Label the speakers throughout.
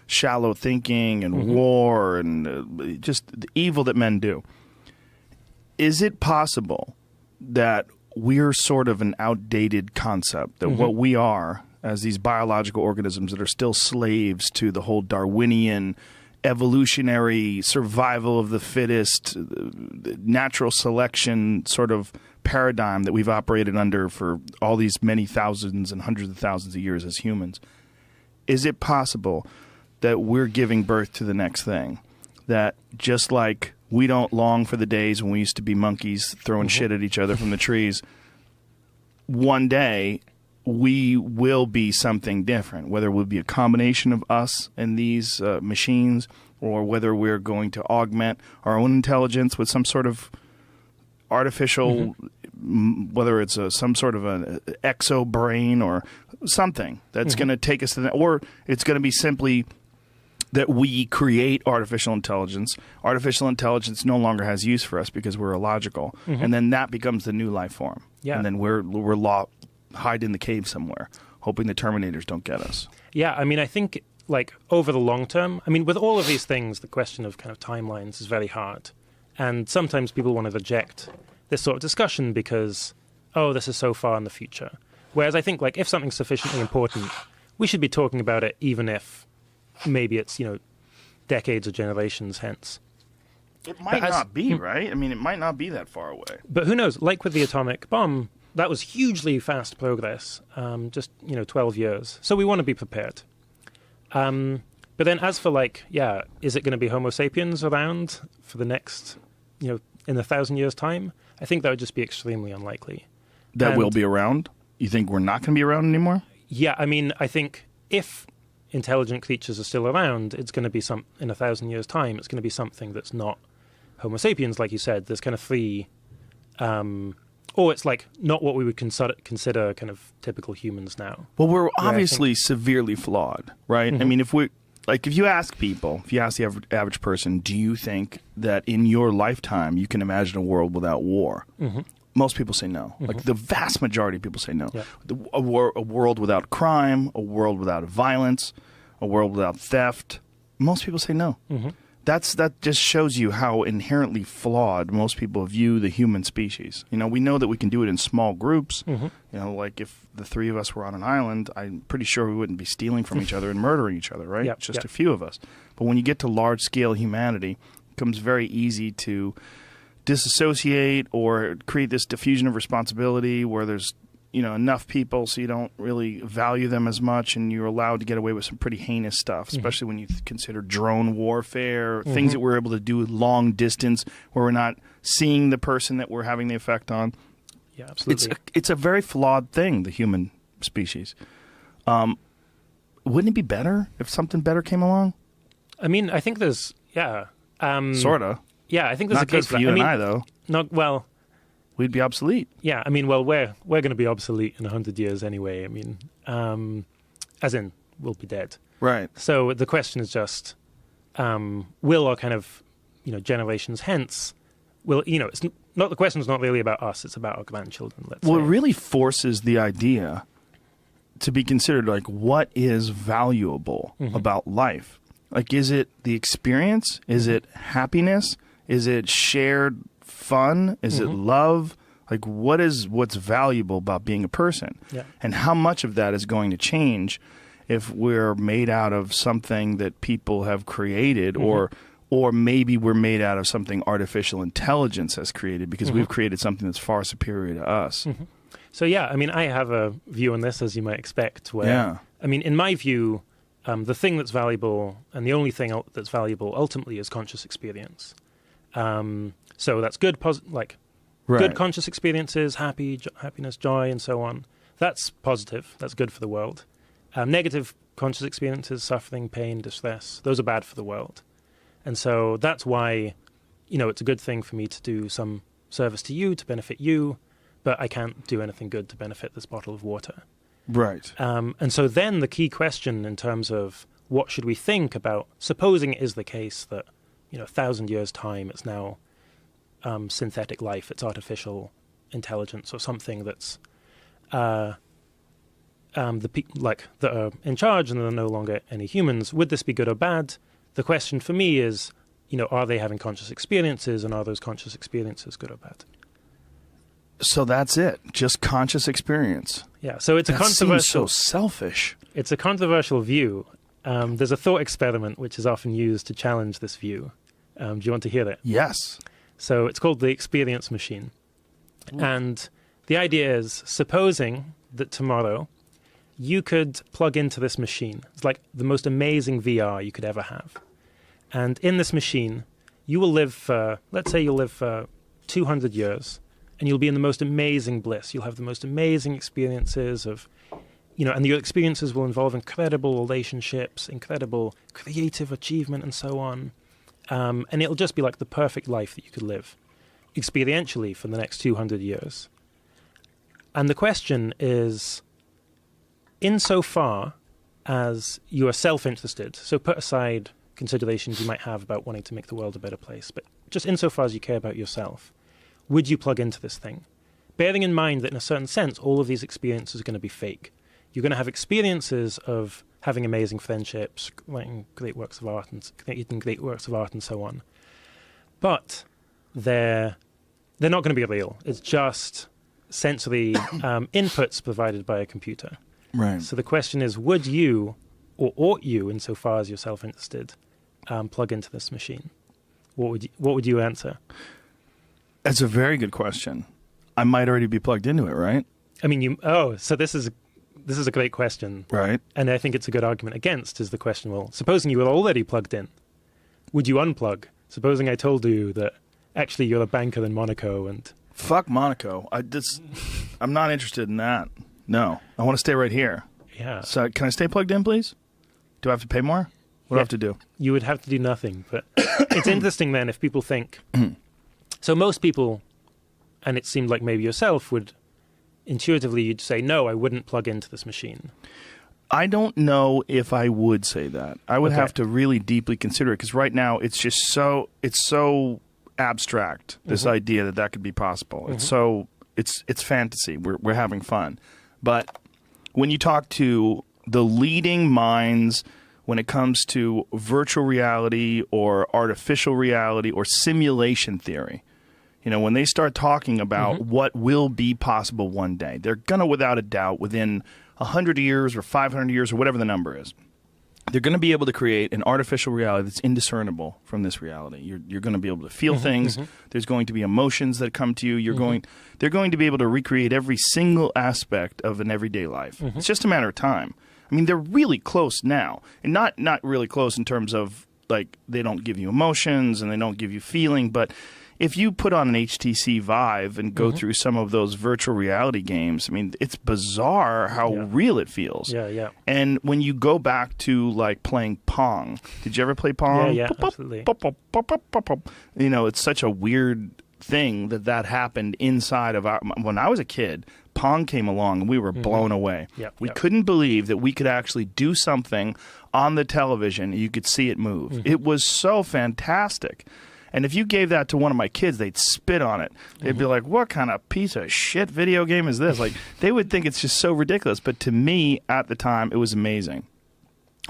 Speaker 1: shallow thinking and war and just the evil that men do. Is it possible that we're sort of an outdated concept, that what we are as these biological organisms that are still slaves to the whole Darwinian evolutionary survival of the fittest, the natural selection sort of paradigm that we've operated under for all these many thousands and hundreds of thousands of years as humans? Is it possible that we're giving birth to the next thing? That just like we don't long for the days when we used to be monkeys throwing shit at each other from the trees, one day we will be something different, whether it will be a combination of us and these machines, or whether we're going to augment our own intelligence with some sort of artificial, whether it's some sort of an exo brain or something that's going to take us to the, or it's going to be simply that we create artificial intelligence. Artificial intelligence no longer has use for us because we're illogical, and then that becomes the new life form. Yeah. And then we're hide in the cave somewhere, hoping the Terminators don't get us.
Speaker 2: Yeah, I mean, I think, like, over the long term, I mean, with all of these things, the question of kind of timelines is very hard. And sometimes people want to reject this sort of discussion because, oh, this is so far in the future. Whereas I think, like, if something's sufficiently important, we should be talking about it even if maybe it's, you know, decades or generations hence.
Speaker 1: It might not be, right? I mean, it might not be that far away.
Speaker 2: But who knows? Like with the atomic bomb, that was hugely fast progress, just, 12 years. So we want to be prepared. But then as for, like, is it going to be Homo sapiens around for the next, in 1,000 years' time? I think that would just be extremely unlikely.
Speaker 1: That will be around? You think we're not going to be around anymore?
Speaker 2: Yeah, I mean, I think if intelligent creatures are still around, it's going to be in 1,000 years' time, it's going to be something that's not Homo sapiens, like you said. There's kind of three... or it's like not what we would consider kind of typical humans now.
Speaker 1: Well, we're obviously severely flawed, right? I mean, if you ask people, if you ask the average person, do you think that in your lifetime you can imagine a world without war? Most people say no. Like the vast majority of people say no. Yeah. A world without crime, a world without violence, a world without theft. Most people say no. That just shows you how inherently flawed most people view the human species. We know that we can do it in small groups. Like if the three of us were on an island, I'm pretty sure we wouldn't be stealing from each other and murdering each other, right? Just a few of us. But when you get to large-scale humanity, it becomes very easy to disassociate or create this diffusion of responsibility where there's enough people so you don't really value them as much, and you're allowed to get away with some pretty heinous stuff, especially when you consider drone warfare, things that we're able to do long distance where we're not seeing the person that we're having the effect on.
Speaker 2: Yeah, absolutely.
Speaker 1: It's a very flawed thing, the human species. Wouldn't it be better if something better came along? I
Speaker 2: mean, I think there's,
Speaker 1: sort of.
Speaker 2: Yeah, I think there's
Speaker 1: not
Speaker 2: a case
Speaker 1: good for you and I, though.
Speaker 2: Not, well...
Speaker 1: We'd be obsolete.
Speaker 2: Yeah, I mean, well, we're going to be obsolete in 100 years anyway. I mean, as in, we'll be dead.
Speaker 1: Right.
Speaker 2: So the question is just, will our kind of, generations hence, it's not, the question's not really about us, it's about our grandchildren, let's say.
Speaker 1: It really forces the idea to be considered, like, what is valuable about life? Like, is it the experience? Is it happiness? Is it shared fun? Is it love? Like, what's valuable about being a person? Yeah. And how much of that is going to change if we're made out of something that people have created, or maybe we're made out of something artificial intelligence has created because we've created something that's far superior to us.
Speaker 2: So, yeah, I mean, I have a view on this, as you might expect, where, I mean, in my view, the thing that's valuable and the only thing that's valuable ultimately is conscious experience. So that's good, good conscious experiences, happiness, joy, and so on. That's positive. That's good for the world. Negative conscious experiences, suffering, pain, distress, those are bad for the world. And so that's why, it's a good thing for me to do some service to you, to benefit you, but I can't do anything good to benefit this bottle of water.
Speaker 1: Right.
Speaker 2: And so then the key question in terms of what should we think about, supposing it is the case that, 1,000 years' time, it's now synthetic life, it's artificial intelligence or something that's that are in charge and there are no longer any humans, would this be good or bad? The question for me is, are they having conscious experiences, and are those conscious experiences good or bad?
Speaker 1: So that's it, just conscious experience.
Speaker 2: Yeah, so it's a controversial.
Speaker 1: Seems so selfish.
Speaker 2: It's a controversial view. There's a thought experiment which is often used to challenge this view. Do you want to hear it?
Speaker 1: Yes.
Speaker 2: So it's called the experience machine. Ooh. And the idea is, supposing that tomorrow you could plug into this machine. It's like the most amazing VR you could ever have. And in this machine, you will live for, let's say you'll live for 200 years, and you'll be in the most amazing bliss. You'll have the most amazing experiences of, and your experiences will involve incredible relationships, incredible creative achievement, and so on. And it'll just be like the perfect life that you could live experientially for the next 200 years. And the question is, insofar as you are self-interested, so put aside considerations you might have about wanting to make the world a better place, but just insofar as you care about yourself, would you plug into this thing? Bearing in mind that in a certain sense, all of these experiences are going to be fake. You're going to have experiences of having amazing friendships, writing great works of art, and creating great works of art, and so on. But they're not going to be real. It's just sensory inputs provided by a computer.
Speaker 1: Right.
Speaker 2: So the question is, would you, or ought you, insofar as you're self-interested, plug into this machine? What would you answer?
Speaker 1: That's a very good question. I might already be plugged into it, right?
Speaker 2: I mean, so this is a great question.
Speaker 1: Right.
Speaker 2: And I think it's a good argument against, is the question, well, supposing you were already plugged in, would you unplug? Supposing I told you that actually you're a banker in Monaco and...
Speaker 1: Fuck Monaco. I'm not interested in that. No. I want to stay right here.
Speaker 2: Yeah.
Speaker 1: So can I stay plugged in, please? Do I have to pay more? What do I have to do?
Speaker 2: You would have to do nothing. But it's interesting then if people think... So most people, and it seemed like maybe yourself, would intuitively you'd say, no, I wouldn't plug into this machine.
Speaker 1: I don't know if I would say that. I would have to really deeply consider it, because right now it's just so abstract, this idea that could be possible. It's fantasy. We're having fun. But when you talk to the leading minds when it comes to virtual reality or artificial reality or simulation theory, when they start talking about what will be possible one day, they're going to, without a doubt, within 100 years or 500 years or whatever the number is, they're going to be able to create an artificial reality that's indiscernible from this reality. You're going to be able to feel things. There's going to be emotions that come to you. They're going to be able to recreate every single aspect of an everyday life. It's just a matter of time. I mean, they're really close now, and not really close in terms of, like, they don't give you emotions and they don't give you feeling, but if you put on an HTC Vive and go through some of those virtual reality games, I mean, it's bizarre how real it feels.
Speaker 2: Yeah.
Speaker 1: And when you go back to, like, playing Pong, did you ever play Pong?
Speaker 2: Yeah, absolutely.
Speaker 1: It's such a weird thing that happened inside of when I was a kid. Pong came along and we were blown away. We couldn't believe that we could actually do something on the television and you could see it move. It was so fantastic. And if you gave that to one of my kids, they'd spit on it. They'd be like, what kind of piece of shit video game is this? Like, they would think it's just so ridiculous. But to me, at the time, it was amazing.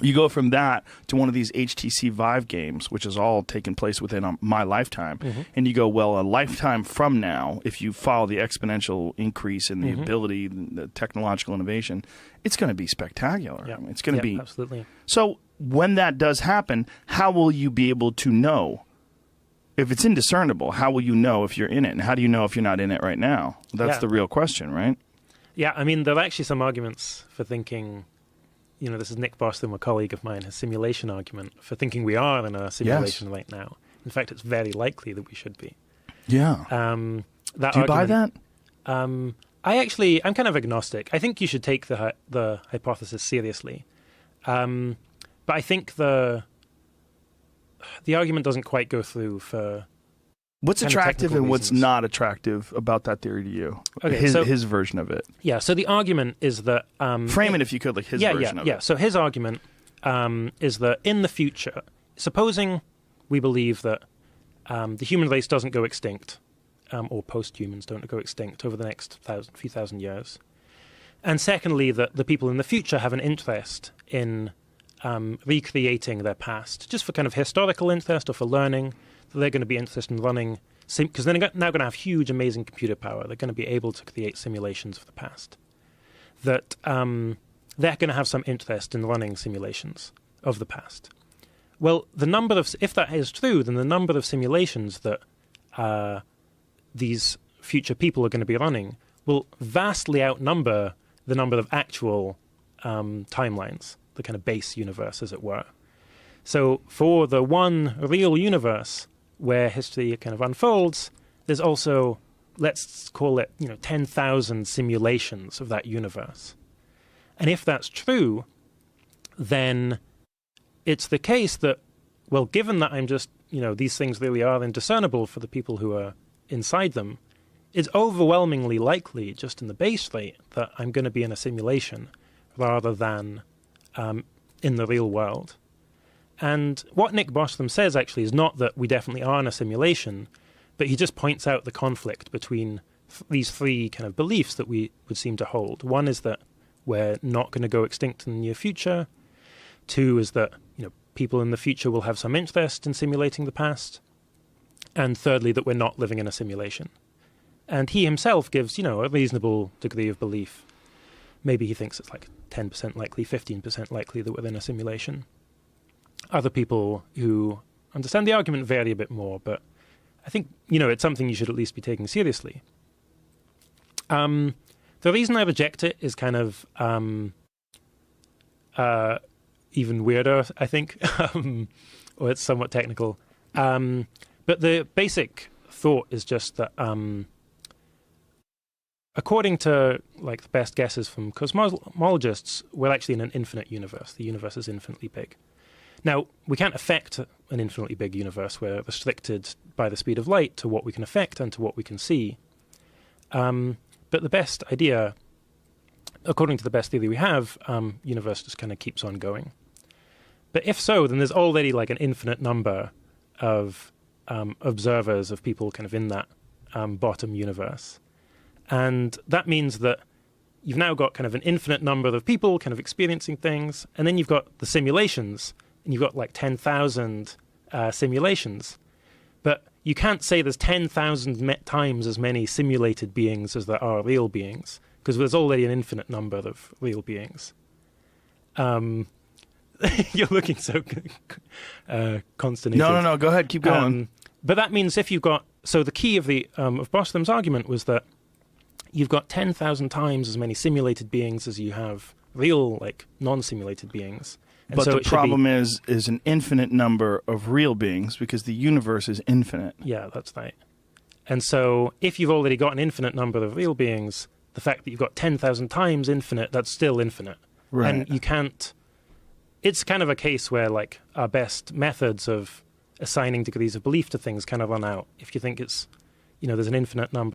Speaker 1: You go from that to one of these HTC Vive games, which is all taken place within my lifetime, and you go, well, a lifetime from now, if you follow the exponential increase in the ability, the technological innovation, it's going to be spectacular. I mean, it's going to be...
Speaker 2: Absolutely.
Speaker 1: So when that does happen, how will you be able to know? If it's indiscernible, how will you know if you're in it? And how do you know if you're not in it right now? That's the real question, right?
Speaker 2: Yeah, I mean, there are actually some arguments for thinking... this is Nick Boston, a colleague of mine, his simulation argument for thinking we are in a simulation right now. In fact, it's very likely that we should be.
Speaker 1: Yeah.
Speaker 2: Do
Speaker 1: you buy that?
Speaker 2: I'm kind of agnostic. I think you should take the hypothesis seriously. But I think the argument doesn't quite go through for...
Speaker 1: What's attractive and what's not attractive about that theory to you? Okay, his version of it.
Speaker 2: Yeah, so the argument is that...
Speaker 1: frame it if you could, like his version of it.
Speaker 2: Yeah, so his argument is that in the future, supposing we believe that the human race doesn't go extinct, or post-humans don't go extinct over the next few thousand years, And secondly, that the people in the future have an interest in recreating their past, just for kind of historical interest or for learning. So they're going to be interested in running, because they're now going to have huge, amazing computer power. They're going to be able to create simulations of the past. That they're going to have some interest in running simulations of the past. Well, if that is true, then the number of simulations that these future people are going to be running will vastly outnumber the number of actual timelines, the kind of base universe, as it were. So for the one real universe where history kind of unfolds, there's also, let's call it, 10,000 simulations of that universe. And if that's true, then it's the case that, well, given that I'm just, these things really are indiscernible for the people who are inside them, it's overwhelmingly likely, just in the base rate, that I'm going to be in a simulation rather than in the real world. And what Nick Bostrom says, actually, is not that we definitely are in a simulation, but he just points out the conflict between these three kind of beliefs that we would seem to hold. One is that we're not going to go extinct in the near future. Two is that people in the future will have some interest in simulating the past. And thirdly, that we're not living in a simulation. And he himself gives, a reasonable degree of belief. Maybe he thinks it's like 10% likely, 15% likely that we're in a simulation. Other people who understand the argument vary a bit more, but I think, it's something you should at least be taking seriously. The reason I reject it is kind of even weirder, I think, or it's somewhat technical. But the basic thought is just that according to the best guesses from cosmologists, we're actually in an infinite universe. The universe is infinitely big. Now, we can't affect an infinitely big universe. We're restricted by the speed of light to what we can affect and to what we can see. But the best idea, according to the best theory we have, universe just kind of keeps on going. But if so, then there's already an infinite number of observers, of people kind of in that bottom universe. And that means that you've now got kind of an infinite number of people kind of experiencing things, and then you've got the simulations, and you've got 10,000 simulations. But you can't say there's 10,000 times as many simulated beings as there are real beings, because there's already an infinite number of real beings. You're looking so consternated.
Speaker 1: No. Go ahead. Keep going.
Speaker 2: But that means if you've got... So the key of of Bostrom's argument was that you've got 10,000 times as many simulated beings as you have real, non-simulated beings. And
Speaker 1: but
Speaker 2: so
Speaker 1: the problem is an infinite number of real beings because the universe is infinite.
Speaker 2: Yeah, that's right. And so if you've already got an infinite number of real beings, the fact that you've got 10,000 times infinite, that's still infinite.
Speaker 1: Right.
Speaker 2: And you can't... It's kind of a case where, our best methods of assigning degrees of belief to things kind of run out. If you think it's, there's an infinite number